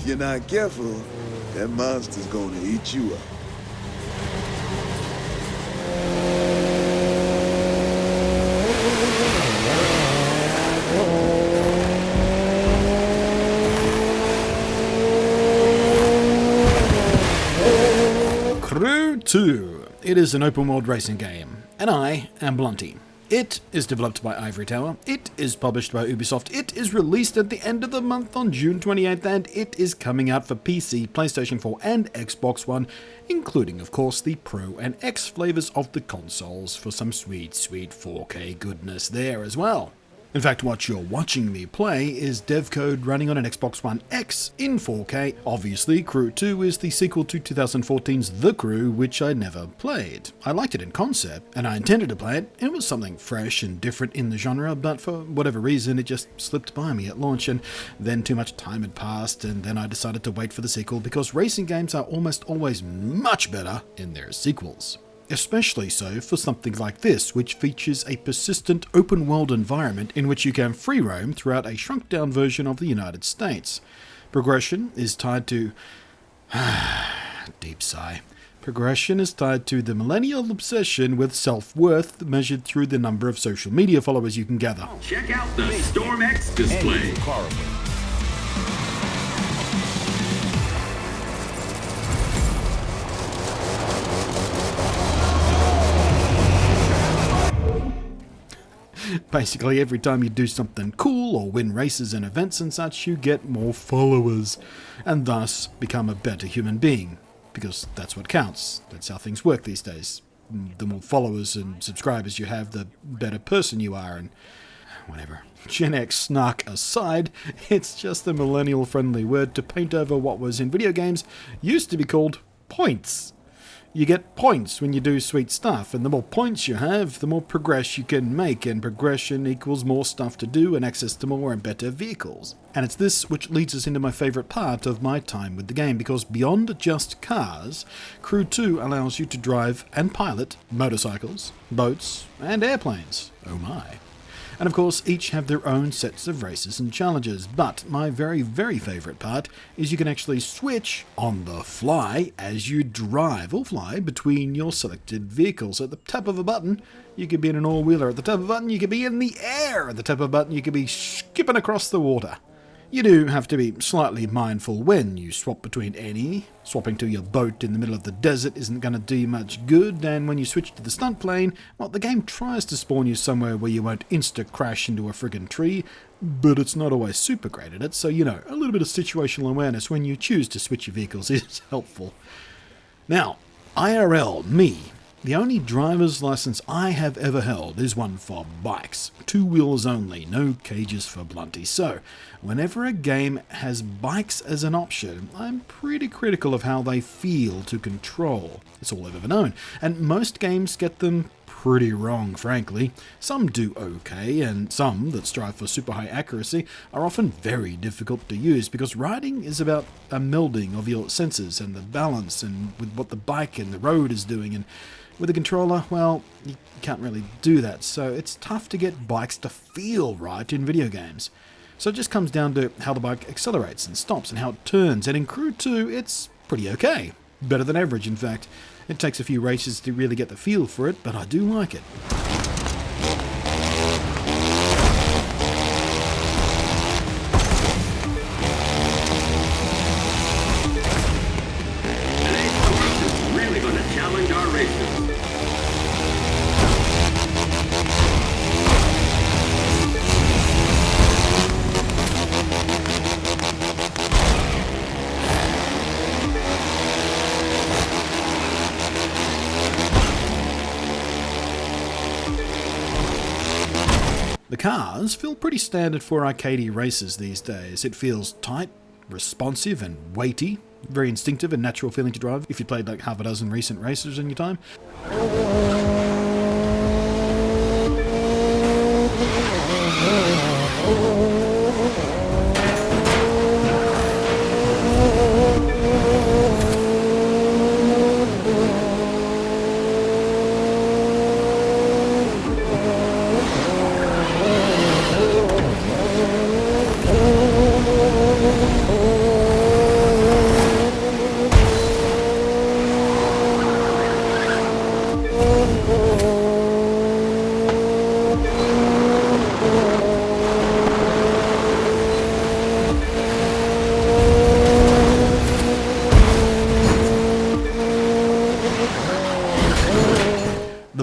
If you're not careful, that monster's gonna eat you up. Crew 2. It is an open world racing game, and I am Blunty. It is developed by Ivory Tower, it is published by Ubisoft, it is released at the end of the month on June 28th, and it is coming out for PC, PlayStation 4 and Xbox One, including of course the Pro and X flavours of the consoles for some sweet 4K goodness there as well. In fact, what you're watching me play is dev code running on an Xbox One X in 4K. Obviously, Crew 2 is the sequel to 2014's The Crew, which I never played. I liked it in concept, and I intended to play it. It was something fresh and different in the genre, but for whatever reason, it just slipped by me at launch, and then too much time had passed, and then I decided to wait for the sequel, because racing games are almost always much better in their sequels. Especially so for something like this, which features a persistent open-world environment in which you can free roam throughout a shrunk-down version of the United States. Progression is tied to... deep sigh. Progression is tied to the millennial obsession with self-worth measured through the number of social media followers you can gather. Check out the Storm X display. Basically, every time you do something cool or win races and events and such, you get more followers, and thus become a better human being. Because that's what counts. That's how things work these days. The more followers and subscribers you have, the better person you are, and whatever. Gen X snark aside, it's just a millennial-friendly word to paint over what was in video games used to be called points. You get points when you do sweet stuff, and the more points you have, the more progress you can make, and progression equals more stuff to do and access to more and better vehicles. And it's this which leads us into my favourite part of my time with the game, because beyond just cars, Crew 2 allows you to drive and pilot motorcycles, boats, and airplanes. Oh my. And of course, each have their own sets of races and challenges, but my very favourite part is you can actually switch on the fly as you drive or fly between your selected vehicles. At the tap of a button, you could be in an all-wheeler. At the tap of a button, you could be in the air. At the tap of a button, you could be skipping across the water. You do have to be slightly mindful when you swap between any. Swapping to your boat in the middle of the desert isn't going to do you much good, and when you switch to the stunt plane, well, the game tries to spawn you somewhere where you won't insta-crash into a friggin' tree, but it's not always super great at it, so you know, a little bit of situational awareness when you choose to switch your vehicles is helpful. Now, IRL, me. The only driver's license I have ever held is one for bikes. 2 wheels only, no cages for Blunty. So, whenever a game has bikes as an option, I'm pretty critical of how they feel to control. It's all I've ever known. And most games get them pretty wrong, frankly. Some do okay, and some that strive for super high accuracy are often very difficult to use, because riding is about a melding of your senses and the balance and with what the bike and the road is doing, and with a controller, well, you can't really do that, so it's tough to get bikes to feel right in video games. So it just comes down to how the bike accelerates and stops and how it turns, and in Crew 2, it's pretty okay. Better than average, in fact. It takes a few races to really get the feel for it, but I do like it. Today's course is really going to challenge our racers. The cars feel pretty standard for arcadey races these days. It feels tight, responsive and weighty, very instinctive and natural feeling to drive if you played like half a dozen recent races in your time.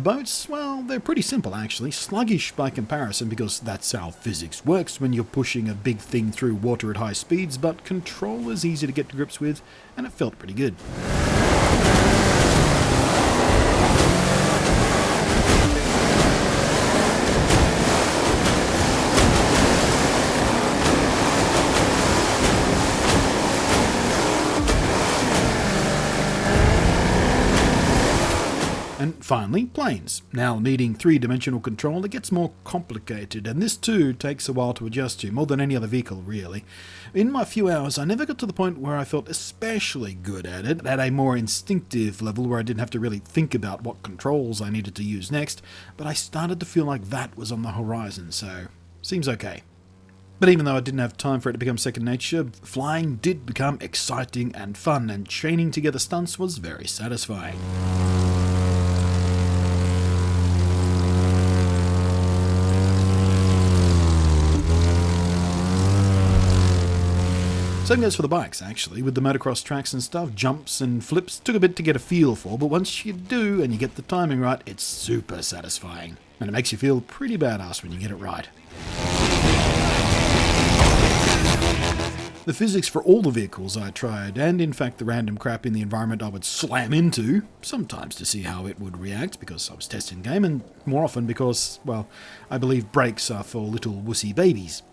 The boats, well, they're pretty simple actually, sluggish by comparison because that's how physics works when you're pushing a big thing through water at high speeds, but control is easy to get to grips with, and it felt pretty good. And finally, planes. Now needing three-dimensional control, it gets more complicated, and this too takes a while to adjust to, more than any other vehicle really. In my few hours, I never got to the point where I felt especially good at it, at a more instinctive level where I didn't have to really think about what controls I needed to use next, but I started to feel like that was on the horizon, so seems okay. But even though I didn't have time for it to become second nature, flying did become exciting and fun, and chaining together stunts was very satisfying. Same goes for the bikes, actually, with the motocross tracks and stuff. Jumps and flips took a bit to get a feel for, but once you do and you get the timing right, it's super satisfying. And it makes you feel pretty badass when you get it right. The physics for all the vehicles I tried, and in fact the random crap in the environment I would slam into, sometimes to see how it would react because I was testing the game, and more often because, well, I believe brakes are for little wussy babies.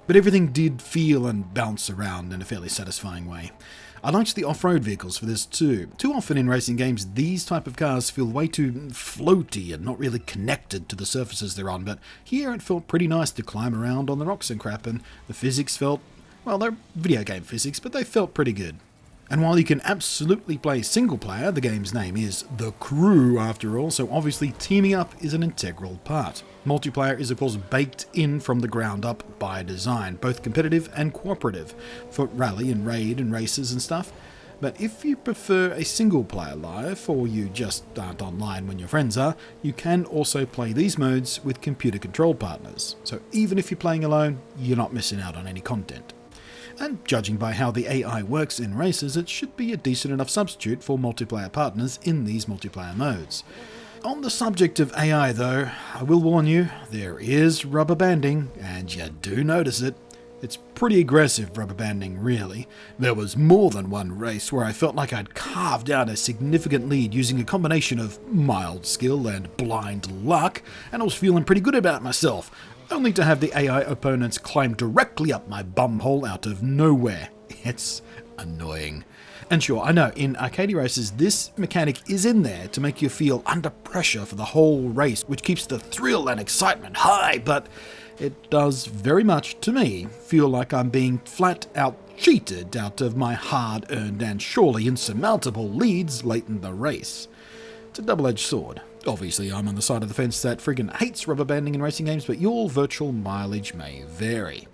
But everything did feel and bounce around in a fairly satisfying way. I liked the off-road vehicles for this too. Too often in racing games, these type of cars feel way too floaty and not really connected to the surfaces they're on, but here it felt pretty nice to climb around on the rocks and crap, and the physics felt, well, they're video game physics, but they felt pretty good. And while you can absolutely play single player, the game's name is The Crew after all, so obviously teaming up is an integral part. Multiplayer is of course baked in from the ground up by design, both competitive and cooperative, for rally and raid and races and stuff. But if you prefer a single player life, or you just aren't online when your friends are, you can also play these modes with computer controlled partners. So even if you're playing alone, you're not missing out on any content. And judging by how the AI works in races, it should be a decent enough substitute for multiplayer partners in these multiplayer modes. On the subject of AI though, I will warn you, there is rubber banding, and you do notice it. It's pretty aggressive rubber banding, really. There was more than one race where I felt like I'd carved out a significant lead using a combination of mild skill and blind luck, and I was feeling pretty good about myself, only to have the AI opponents climb directly up my bumhole out of nowhere. It's annoying. And sure, I know, in arcade races, this mechanic is in there to make you feel under pressure for the whole race, which keeps the thrill and excitement high, but it does very much, to me, feel like I'm being flat out cheated out of my hard-earned and surely insurmountable leads late in the race. It's a double-edged sword. Obviously, I'm on the side of the fence that friggin' hates rubber banding in racing games, but your virtual mileage may vary.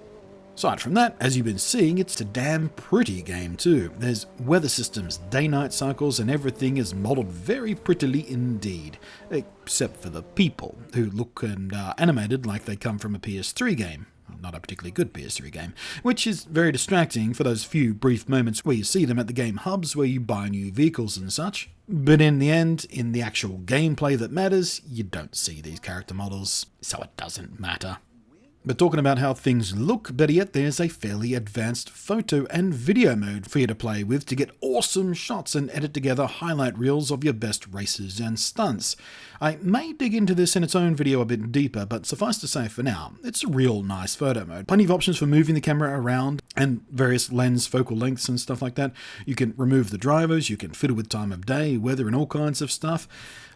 Aside from that, as you've been seeing, it's a damn pretty game too. There's weather systems, day-night cycles, and everything is modelled very prettily indeed. Except for the people, who look and are animated like they come from a PS3 game. Not a particularly good PS3 game, which is very distracting for those few brief moments where you see them at the game hubs where you buy new vehicles and such. But in the end, in the actual gameplay that matters, you don't see these character models, so it doesn't matter. But talking about how things look, better yet, there's a fairly advanced photo and video mode for you to play with to get awesome shots and edit together highlight reels of your best races and stunts. I may dig into this in its own video a bit deeper, but suffice to say for now, it's a real nice photo mode. Plenty of options for moving the camera around and various lens focal lengths and stuff like that. You can remove the drivers, you can fiddle with time of day, weather and all kinds of stuff.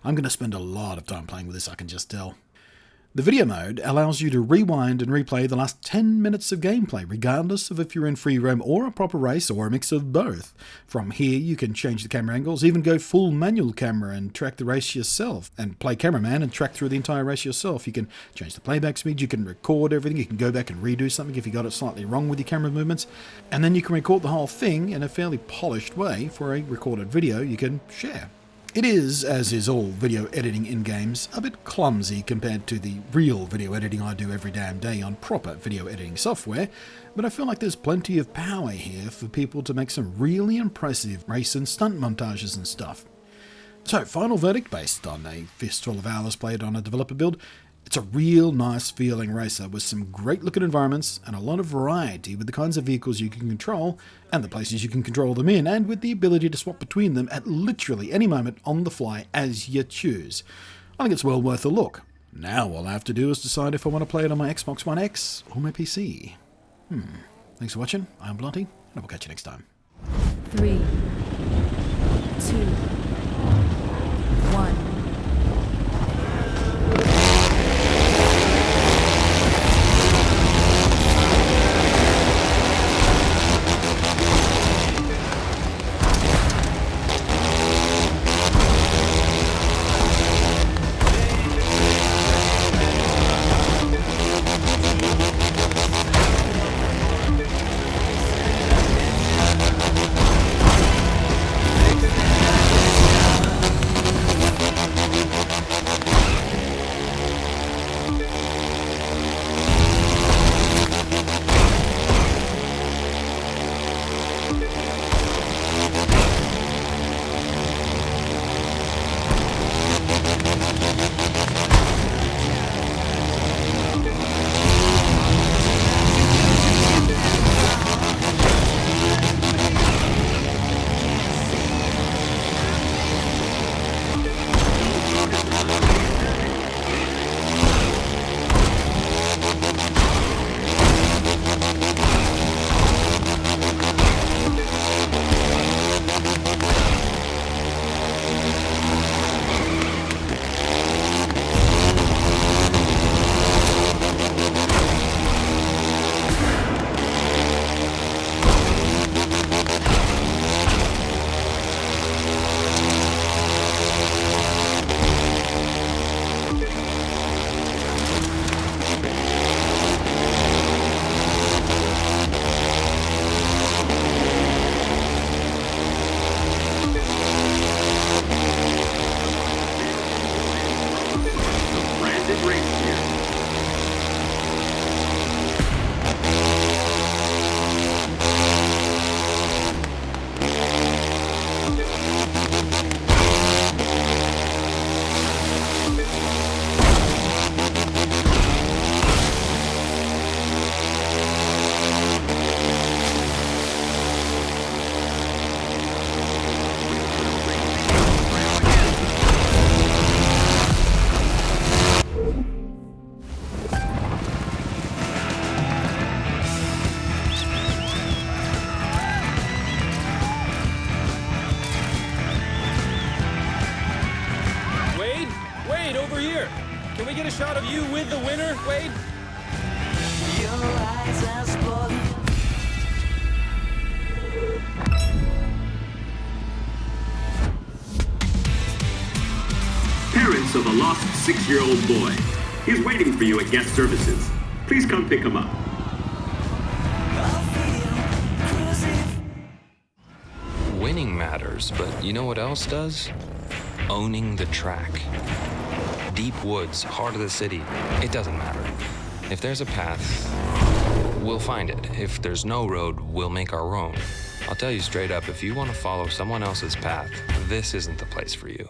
I'm going to spend a lot of time playing with this, I can just tell. The video mode allows you to rewind and replay the last 10 minutes of gameplay, regardless of if you're in free roam or a proper race or a mix of both. From here you can change the camera angles, even go full manual camera and track the race yourself, and play cameraman and track through the entire race yourself. You can change the playback speed, you can record everything, you can go back and redo something if you got it slightly wrong with your camera movements, and then you can record the whole thing in a fairly polished way for a recorded video you can share. It is, as is all video editing in games, a bit clumsy compared to the real video editing I do every damn day on proper video editing software, but I feel like there's plenty of power here for people to make some really impressive race and stunt montages and stuff. So, final verdict based on a fistful of hours played on a developer build. It's a real nice feeling racer with some great looking environments and a lot of variety with the kinds of vehicles you can control and the places you can control them in, and with the ability to swap between them at literally any moment on the fly as you choose. I think it's well worth a look. Now all I have to do is decide if I want to play it on my Xbox One X or my PC. Thanks for watching. I'm Blunty, and I will catch you next time. 3, 2, 1. Wade, over here! Can we get a shot of you with the winner, Wade? Parents of a lost 6-year-old boy. He's waiting for you at guest services. Please come pick him up. Winning matters, but you know what else does? Owning the track. Deep woods, heart of the city, it doesn't matter. If there's a path, we'll find it. If there's no road, we'll make our own. I'll tell you straight up, if you want to follow someone else's path, this isn't the place for you.